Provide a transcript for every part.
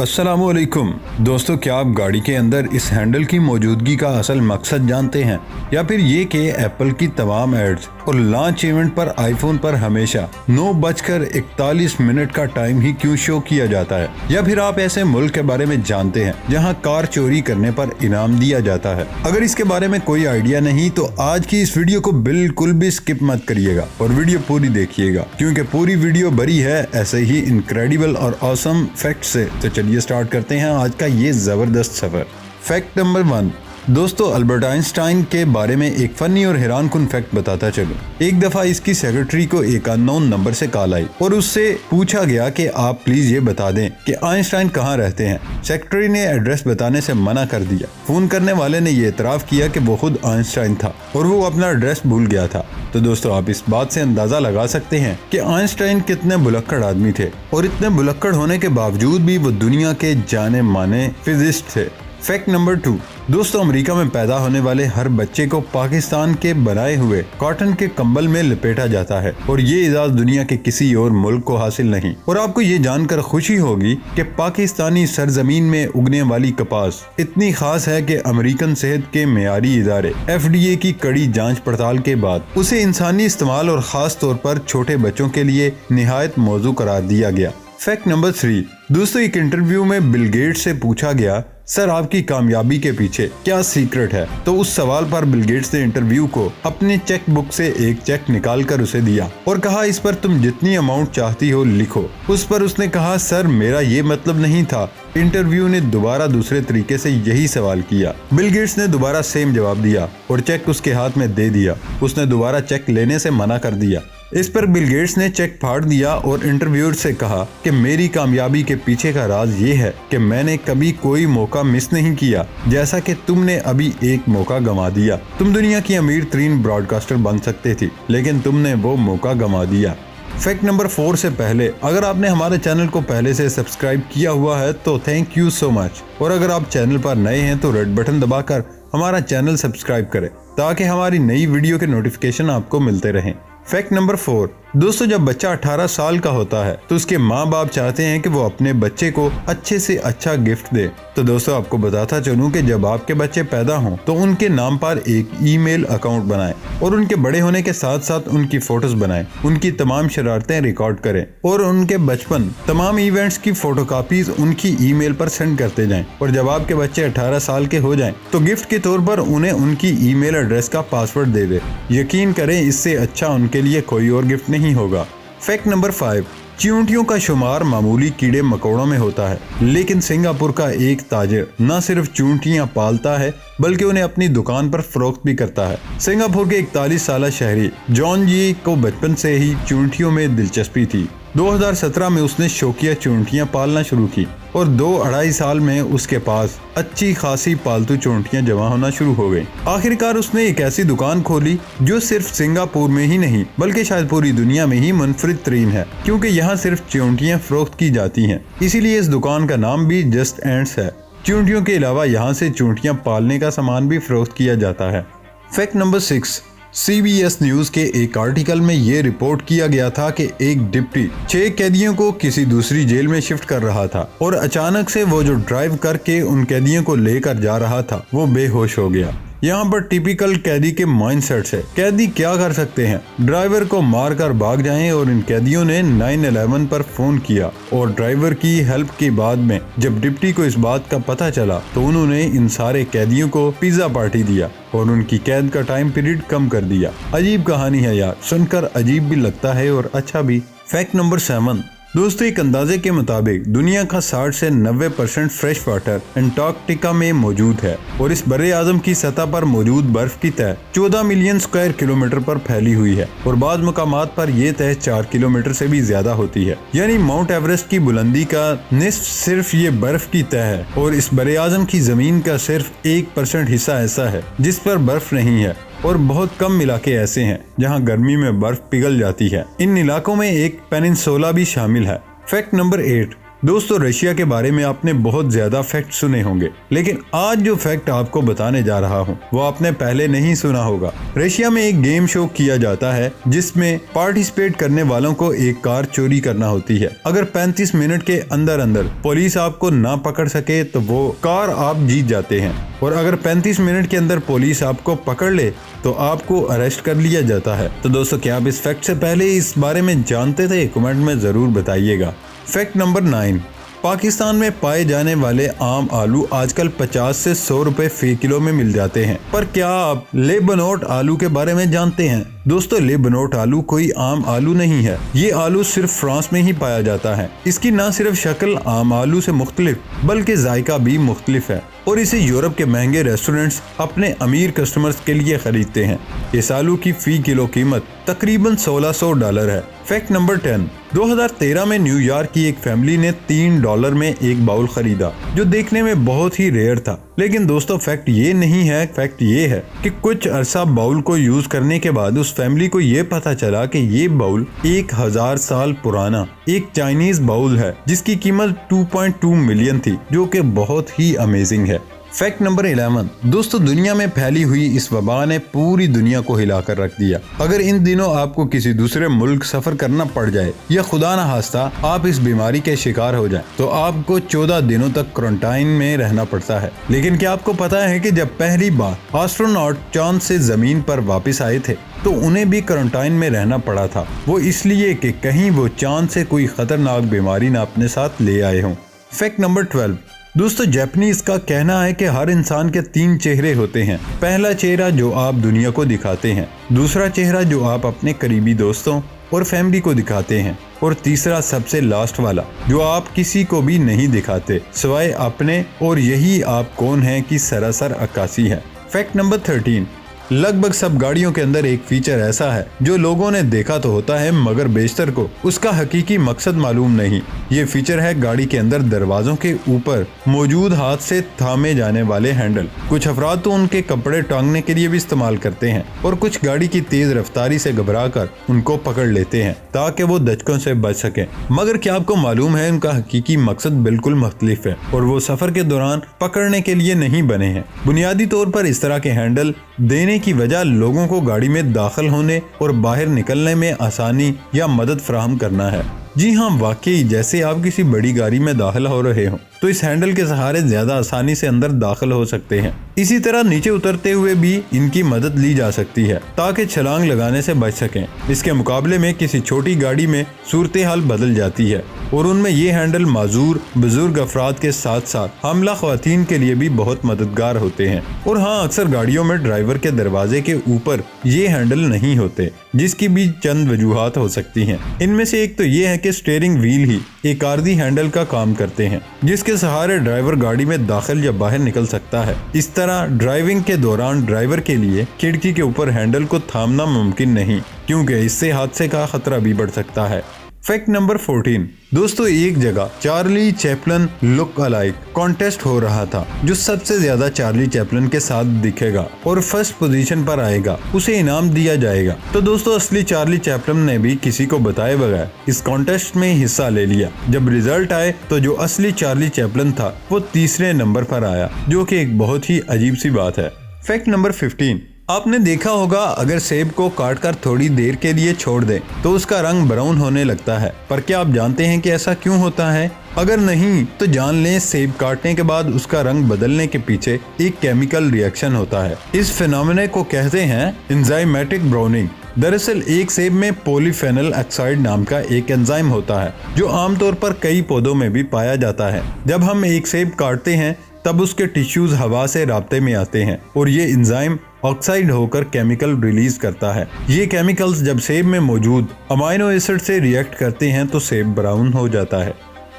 अस्सलामुअलैकुम दोस्तों, क्या आप गाड़ी के अंदर इस हैंडल की मौजूदगी का असल मकसद जानते हैं, या फिर ये कि एप्पल की तमाम एड्स और लॉन्च इवेंट पर आईफोन पर हमेशा 9:41 का टाइम ही क्यों शो किया जाता है? या फिर आप ऐसे मुल्क के बारे में जानते हैं जहां कार चोरी करने पर इनाम दिया जाता है? अगर इसके बारे में कोई आइडिया नहीं तो आज की इस वीडियो को बिल्कुल भी स्किप मत करिएगा और वीडियो पूरी देखिएगा, क्योंकि पूरी वीडियो भरी है ऐसे ही इनक्रेडिबल और ऑसम फैक्ट से। तो चलिए स्टार्ट करते हैं आज का ये जबरदस्त सफर। फैक्ट नंबर 1 दोस्तों, अल्बर्ट आइंस्टाइन के बारे में एक फनी और हैरानकुन फैक्ट बताता चलूं। एक दफा इसकी सेक्रेटरी को एक अननोन नंबर से कॉल आई और उससे पूछा गया कि आप प्लीज ये बता दें कि आइंस्टाइन कहाँ रहते हैं। सेक्रेटरी ने एड्रेस बताने से मना कर दिया। फोन करने वाले ने ये इतराफ किया कि वो खुद आइंस्टाइन था और वो अपना एड्रेस भूल गया था। तो दोस्तों, आप इस बात से अंदाजा लगा सकते हैं कि आइंस्टाइन कितने भुलक्कड़ आदमी थे, और इतने भुलक्कड़ होने के बावजूद भी वो दुनिया के जाने माने फिजिस्ट थे। फैक्ट नंबर 2 दोस्तों, अमेरिका में पैदा होने वाले हर बच्चे को पाकिस्तान के बनाए हुए कॉटन के कंबल में लपेटा जाता है, और ये इजाज़त दुनिया के किसी और मुल्क को हासिल नहीं। और आपको ये जानकर खुशी होगी कि पाकिस्तानी सरजमीन में उगने वाली कपास इतनी खास है कि अमेरिकन सेहत के मेयारी इदारे FDA की कड़ी जांच पड़ताल के बाद उसे इंसानी इस्तेमाल और खास तौर पर छोटे बच्चों के लिए निहायत मौजू करार दिया गया। फैक्ट नंबर 3 दोस्तों, एक इंटरव्यू में बिल गेट्स से पूछा गया, सर आपकी कामयाबी के पीछे क्या सीक्रेट है? तो उस सवाल पर बिल गेट्स ने इंटरव्यू को अपने चेक बुक से एक चेक निकाल कर उसे दिया और कहा, इस पर तुम जितनी अमाउंट चाहती हो लिखो। उस पर उसने कहा, सर मेरा ये मतलब नहीं था। इंटरव्यू ने दोबारा दूसरे तरीके से यही सवाल किया। बिल गेट्स ने दोबारा सेम जवाब दिया और चेक उसके हाथ में दे दिया। उसने दोबारा चेक लेने से मना कर दिया। इस पर बिल गेट्स ने चेक फाड़ दिया और इंटरव्यूअर से कहा कि मेरी कामयाबी के पीछे का राज ये है कि मैंने कभी कोई मौका मिस नहीं किया, जैसा कि तुमने अभी एक मौका गंवा दिया। तुम दुनिया की अमीर तरीन ब्रॉडकास्टर बन सकते थे, लेकिन तुमने वो मौका गंवा दिया। फैक्ट नंबर 4 से पहले अगर आपने हमारे चैनल को पहले से सब्सक्राइब किया हुआ है तो थैंक यू सो मच, और अगर आप चैनल पर नए हैं तो रेड बटन दबाकर हमारा चैनल सब्सक्राइब करें ताकि हमारी नई वीडियो के नोटिफिकेशन आपको मिलते रहें। फैक्ट नंबर 4 दोस्तों, जब बच्चा 18 साल का होता है तो उसके माँ बाप चाहते हैं कि वो अपने बच्चे को अच्छे से अच्छा गिफ्ट दे। तो दोस्तों, आपको बताता चलूं कि जब आपके बच्चे पैदा हों तो उनके नाम पर एक ईमेल अकाउंट बनाएं और उनके बड़े होने के साथ साथ उनकी फोटोज बनाएं, उनकी तमाम शरारतें रिकॉर्ड करें और उनके बचपन तमाम इवेंट्स की फोटोकॉपीज उनकी ईमेल पर सेंड करते जाएं। और जब आपके बच्चे 18 साल के हो जाएं तो गिफ्ट के तौर पर उन्हें उनकी ईमेल एड्रेस का पासवर्ड दे दे। यकीन करें, इससे अच्छा उनके लिए कोई और गिफ्ट नहीं होगा। फैक्ट नंबर 5 चींटियों का शुमार मामूली कीड़े मकोड़ों में होता है, लेकिन सिंगापुर का एक ताजिर न सिर्फ चींटियां पालता है बल्कि उन्हें अपनी दुकान पर फरोख्त भी करता है। सिंगापुर के 41 साल शहरी जॉन जी को बचपन से ही चींटियों में दिलचस्पी थी। 2017 में उसने शौकिया चींटियां पालना शुरू की और 2-2.5 साल में उसके पास अच्छी खासी पालतू चींटियां जमा होना शुरू हो गई। आखिरकार उसने एक ऐसी दुकान खोली जो सिर्फ सिंगापुर में ही नहीं बल्कि शायद पूरी दुनिया में ही मुनफरिद तरीन है, क्योंकि यहाँ सिर्फ चींटियां फरोख्त की जाती हैं। इसीलिए इस दुकान का नाम भी जस्ट एंड्स है। चींटियों के अलावा यहाँ से चींटियां पालने का सामान भी फरोख्त किया जाता है। फैक्ट नंबर 6 CBS न्यूज के एक आर्टिकल में ये रिपोर्ट किया गया था कि एक डिप्टी 6 कैदियों को किसी दूसरी जेल में शिफ्ट कर रहा था और अचानक से वो जो ड्राइव करके उन कैदियों को लेकर जा रहा था वो बेहोश हो गया। यहाँ पर टिपिकल कैदी के माइंडसेट है। कैदी क्या कर सकते हैं? ड्राइवर को मारकर भाग जाएं, और इन कैदियों ने 911 पर फोन किया और ड्राइवर की हेल्प के बाद में जब डिप्टी को इस बात का पता चला तो उन्होंने इन सारे कैदियों को पिज्जा पार्टी दिया और उनकी कैद का टाइम पीरियड कम कर दिया। अजीब कहानी है यार, सुनकर अजीब भी लगता है और अच्छा भी। फैक्ट नंबर 7 दोस्तों, एक अंदाजे के मुताबिक दुनिया का 60 से 90% फ्रेश वाटर अंटार्कटिका में मौजूद है, और इस बर्रे आज़म की सतह पर मौजूद बर्फ की तह 14 मिलियन स्क्वायर किलोमीटर पर फैली हुई है, और बाज़ मकामात पर यह तह 4 किलोमीटर से भी ज्यादा होती है। यानी माउंट एवरेस्ट की बुलंदी का निस्फ सिर्फ ये बर्फ की तह है, और इस बर्रे आज़म की जमीन का सिर्फ 1% हिस्सा ऐसा है जिस पर बर्फ नहीं है, और बहुत कम इलाके ऐसे हैं जहां गर्मी में बर्फ पिघल जाती है। इन इलाकों में एक पेनिनसुला भी शामिल है। फैक्ट नंबर 8 दोस्तों रशिया के बारे में आपने बहुत ज्यादा फैक्ट सुने होंगे, लेकिन आज जो फैक्ट आपको बताने जा रहा हूँ वो आपने पहले नहीं सुना होगा। रशिया में एक गेम शो किया जाता है जिसमें पार्टिसिपेट करने वालों को एक कार चोरी करना होती है। अगर 35 मिनट के अंदर अंदर पुलिस आपको ना पकड़ सके तो वो कार आप जीत जाते हैं, और अगर 35 मिनट के अंदर पुलिस आपको पकड़ ले तो आपको अरेस्ट कर लिया जाता है। तो दोस्तों क्या आप इस फैक्ट से पहले इस बारे में जानते थे? कमेंट में जरूर बताइएगा। फैक्ट नंबर 9, पाकिस्तान में पाए जाने वाले आम आलू आजकल 50 से 100 रुपए फी किलो में मिल जाते हैं। पर क्या आप ले बनोट आलू के बारे में जानते हैं? दोस्तों ले बनोट आलू कोई आम आलू नहीं है। ये आलू सिर्फ फ्रांस में ही पाया जाता है। इसकी न सिर्फ शक्ल आम आलू से मुख्तलिफ बल्कि जायका भी मुख्तलिफ है, और इसे यूरोप के महंगे रेस्टोरेंट्स अपने अमीर कस्टमर्स के लिए खरीदते हैं। इस आलू की फी किलो कीमत तकरीबन $1600 है। फैक्ट नंबर 10, 2013 में न्यूयॉर्क की एक फैमिली ने $3 में एक बाउल खरीदा जो देखने में बहुत ही रेयर था। लेकिन दोस्तों फैक्ट ये नहीं है, फैक्ट ये है कि कुछ अरसा बाउल को यूज करने के बाद उस फैमिली को ये पता चला कि ये बाउल 1000 साल पुराना एक चाइनीज बाउल है जिसकी कीमत 2.2 मिलियन थी, जो कि बहुत ही अमेजिंग है। फैक्ट नंबर 11, दोस्तों दुनिया में फैली हुई इस वबा ने पूरी दुनिया को हिलाकर रख दिया। अगर इन दिनों आपको किसी दूसरे मुल्क सफर करना पड़ जाए या खुदा न खास्ता आप इस बीमारी के शिकार हो जाएं, तो आपको 14 दिनों तक क्वारंटाइन में रहना पड़ता है। लेकिन क्या आपको पता है कि जब पहली बार एस्ट्रोनॉट चांद से जमीन पर वापस आए थे तो उन्हें भी क्वारंटाइन में रहना पड़ा था। वो इसलिए कि कहीं वो चांद से कोई खतरनाक बीमारी न अपने साथ ले आए हों। फैक्ट नंबर 12, दोस्तों जापानीज का कहना है कि हर इंसान के 3 चेहरे होते हैं। पहला चेहरा जो आप दुनिया को दिखाते हैं, दूसरा चेहरा जो आप अपने करीबी दोस्तों और फैमिली को दिखाते हैं, और तीसरा सबसे लास्ट वाला जो आप किसी को भी नहीं दिखाते सिवाय अपने, और यही आप कौन हैं की सरासर अक्कासी है। फैक्ट नंबर 13, लगभग सब गाड़ियों के अंदर एक फीचर ऐसा है जो लोगों ने देखा तो होता है मगर बेशतर को उसका हकीकी मकसद मालूम नहीं। ये फीचर है गाड़ी के अंदर दरवाजों के ऊपर मौजूद हाथ से थामे जाने वाले हैंडल। कुछ अफराद तो उनके कपड़े टांगने के लिए भी इस्तेमाल करते हैं, और कुछ गाड़ी की तेज रफ्तारी से घबराकर उनको पकड़ लेते हैं ताकि वो दचकों से बच सकें। मगर क्या आपको मालूम है उनका हकीकी मकसद बिल्कुल मुख्तलिफ है, और वो सफर के दौरान पकड़ने के लिए नहीं बने हैं। बुनियादी तौर पर इस तरह के हैंडल देने की वजह लोगों को गाड़ी में दाखिल होने और बाहर निकलने में आसानी या मदद फराहम करना है। जी हाँ, वाकई जैसे आप किसी बड़ी गाड़ी में दाखिल हो रहे हो तो इस हैंडल के सहारे ज्यादा आसानी से अंदर दाखिल हो सकते हैं। इसी तरह नीचे उतरते हुए भी इनकी मदद ली जा सकती है ताकि छलांग लगाने से बच सकें। इसके मुकाबले में किसी छोटी गाड़ी में सूरत हाल बदल जाती है, और उनमें ये हैंडल माजूर बुजुर्ग अफराद के साथ साथ हमला ख्वातीन के लिए भी बहुत मददगार होते हैं। और हाँ, अक्सर गाड़ियों में ड्राइवर के दरवाजे के ऊपर ये हैंडल नहीं होते, जिसकी भी चंद वजूहात हो सकती हैं। इनमें से एक तो ये है कि स्टीयरिंग व्हील ही एक आर्दी हैंडल का काम करते हैं जिसके सहारे ड्राइवर गाड़ी में दाखिल या बाहर निकल सकता है। इस तरह ड्राइविंग के दौरान ड्राइवर के लिए खिड़की के ऊपर हैंडल को थामना मुमकिन नहीं, क्योंकि इससे हादसे का खतरा भी बढ़ सकता है। फैक्ट नंबर 14, दोस्तों एक जगह Charlie Chaplin look alike contest हो रहा था। जो सबसे ज्यादा चार्ली चैपलन के साथ दिखेगा और फर्स्ट पोजीशन पर आएगा उसे इनाम दिया जाएगा। तो दोस्तों असली चार्ली चैपलन ने भी किसी को बताए बगैर इस कॉन्टेस्ट में हिस्सा ले लिया। जब रिजल्ट आए तो जो असली चार्ली चैपलन था वो तीसरे नंबर पर आया, जो कि एक बहुत ही अजीब सी बात है। फैक्ट नंबर 15, आपने देखा होगा अगर सेब को काटकर थोड़ी देर के लिए छोड़ दें तो उसका रंग ब्राउन होने लगता है। पर क्या आप जानते हैं कि ऐसा क्यों होता है? अगर नहीं तो जान लें सेब काटने के बाद उसका रंग बदलने के पीछे एक केमिकल रिएक्शन होता है। इस फिनोमेना को कहते हैं एंजाइमेटिक ब्राउनिंग। दरअसल एक सेब में पॉलीफेनल ऑक्साइड नाम का एक एंजाइम होता है जो आमतौर पर कई पौधों में भी पाया जाता है। जब हम एक सेब काटते हैं तब उसके टिश्यूज हवा से राब्ते में आते हैं और ये एंजाइम ऑक्साइड होकर केमिकल रिलीज करता है। ये केमिकल्स जब सेब में मौजूद अमाइनो एसिड से रिएक्ट करते हैं तो सेब ब्राउन हो जाता है।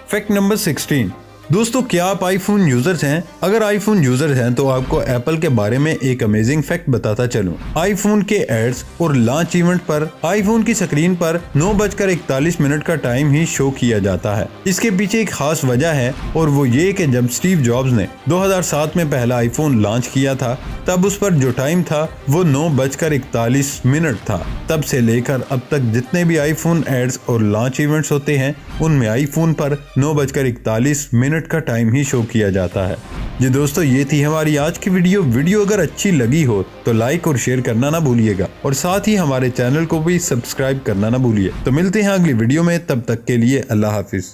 फैक्ट नंबर 16, दोस्तों, क्या आप आईफोन यूजर्स हैं? अगर आईफोन यूजर्स हैं तो आपको एप्पल के बारे में एक अमेजिंग फैक्ट बताता चलूं। आईफोन के एड्स और लॉन्च इवेंट पर आईफोन की स्क्रीन पर 9:41 का टाइम ही शो किया जाता है। इसके पीछे एक खास वजह है और वो ये कि जब स्टीव जॉब्स ने 2007 में पहला आईफोन लॉन्च किया था, तब उस पर जो टाइम था वो 9:41 था। तब से लेकर अब तक जितने भी आईफोन एड्स और लॉन्च इवेंट्स होते हैं, उनमें आईफोन पर 9:41 का टाइम ही शो किया जाता है। जी दोस्तों, ये थी हमारी आज की वीडियो अगर अच्छी लगी हो तो लाइक और शेयर करना ना भूलिएगा और साथ ही हमारे चैनल को भी सब्सक्राइब करना ना भूलिए। तो मिलते हैं अगली वीडियो में, तब तक के लिए अल्लाह हाफिज।